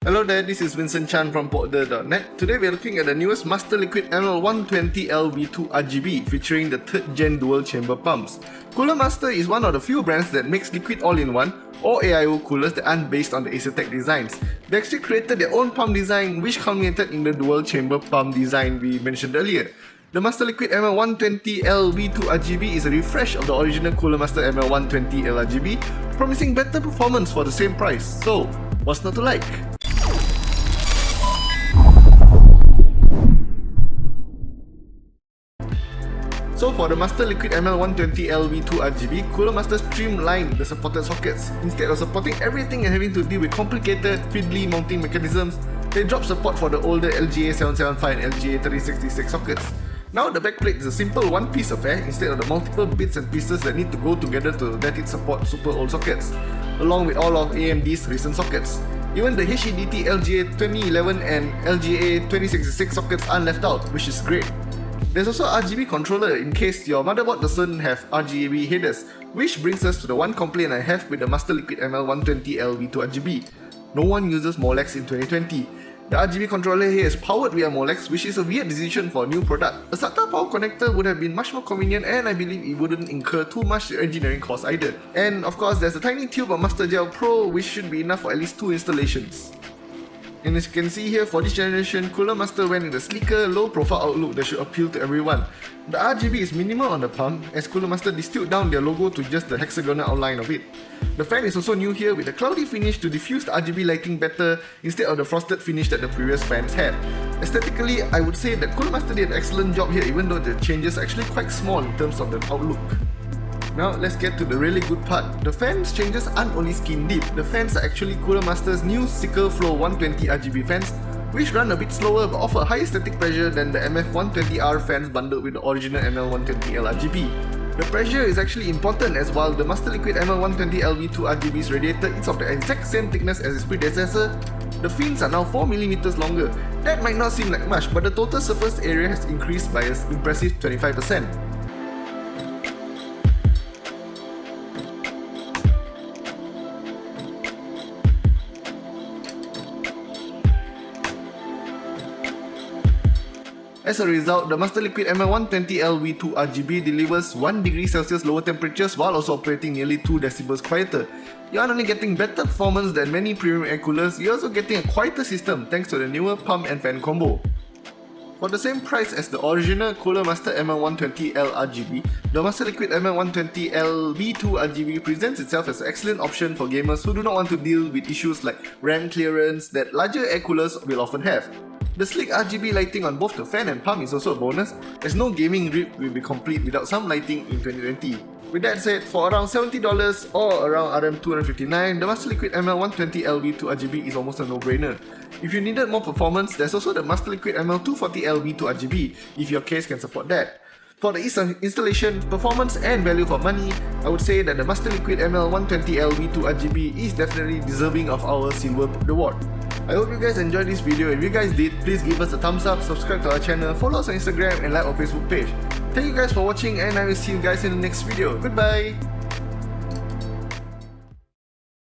Hello there, this is Vincent Chan from portder.net. Today we are looking at the newest MasterLiquid ML120L V2 RGB featuring the 3rd gen dual chamber pumps. Cooler Master is one of the few brands that makes liquid all-in-one or AIO coolers that aren't based on the Asetek designs. They actually created their own pump design which culminated in the dual chamber pump design we mentioned earlier. The MasterLiquid ML120L V2 RGB is a refresh of the original Cooler Master ML120L RGB, promising better performance for the same price. So, what's not to like? So for the MasterLiquid ML120L V2 RGB, Cooler Master streamlined the supported sockets. Instead of supporting everything and having to deal with complicated, fiddly mounting mechanisms, they dropped support for the older LGA775 and LGA366 sockets. Now the backplate is a simple one-piece affair instead of the multiple bits and pieces that need to go together to let it support super old sockets, along with all of AMD's recent sockets. Even the HEDT LGA2011 and LGA2066 sockets aren't left out, which is great. There's also an RGB controller in case your motherboard doesn't have RGB headers, which brings us to the one complaint I have with the MasterLiquid ML120L V2 RGB. No one uses Molex in 2020. The RGB controller here is powered via Molex, which is a weird decision for a new product. A SATA power connector would have been much more convenient, and I believe it wouldn't incur too much engineering cost either. And of course, there's a tiny tube of MasterGel Pro, which should be enough for at least 2 installations. And as you can see here, for this generation, Cooler Master went with a sleeker, low-profile outlook that should appeal to everyone. The RGB is minimal on the pump, as Cooler Master distilled down their logo to just the hexagonal outline of it. The fan is also new here with a cloudy finish to diffuse the RGB lighting better instead of the frosted finish that the previous fans had. Aesthetically, I would say that Cooler Master did an excellent job here, even though the changes are actually quite small in terms of the outlook. Now let's get to the really good part. The fans changes aren't only skin deep. The fans are actually Cooler Master's new Sickle Flow 120 RGB fans, which run a bit slower but offer higher static pressure than the MF120R fans bundled with the original ML120L RGB. The pressure is actually important, as while the MasterLiquid ML120L V2 RGB's radiator is of the exact same thickness as its predecessor, the fins are now 4mm longer. That might not seem like much, but the total surface area has increased by an impressive 25%. As a result, the MasterLiquid ML120L V2 RGB delivers 1 degree Celsius lower temperatures while also operating nearly 2 decibels quieter. You aren't only getting better performance than many premium air coolers, you're also getting a quieter system thanks to the newer pump and fan combo. For the same price as the original Cooler Master ML120L RGB, the MasterLiquid ML120L V2 RGB presents itself as an excellent option for gamers who do not want to deal with issues like RAM clearance that larger air coolers will often have. The sleek RGB lighting on both the fan and pump is also a bonus, as no gaming rig will be complete without some lighting in 2020. With that said, for around $70 or around RM259, the MasterLiquid ML120L V2 RGB is almost a no-brainer. If you needed more performance, there's also the MasterLiquid ML240L V2 RGB, if your case can support that. For the ease of installation, performance and value for money, I would say that the MasterLiquid ML120L V2 RGB is definitely deserving of our silver reward. I hope you guys enjoyed this video. If you guys did, please give us a thumbs up, subscribe to our channel, follow us on Instagram and like our Facebook page. Thank you guys for watching, and I will see you guys in the next video. Goodbye!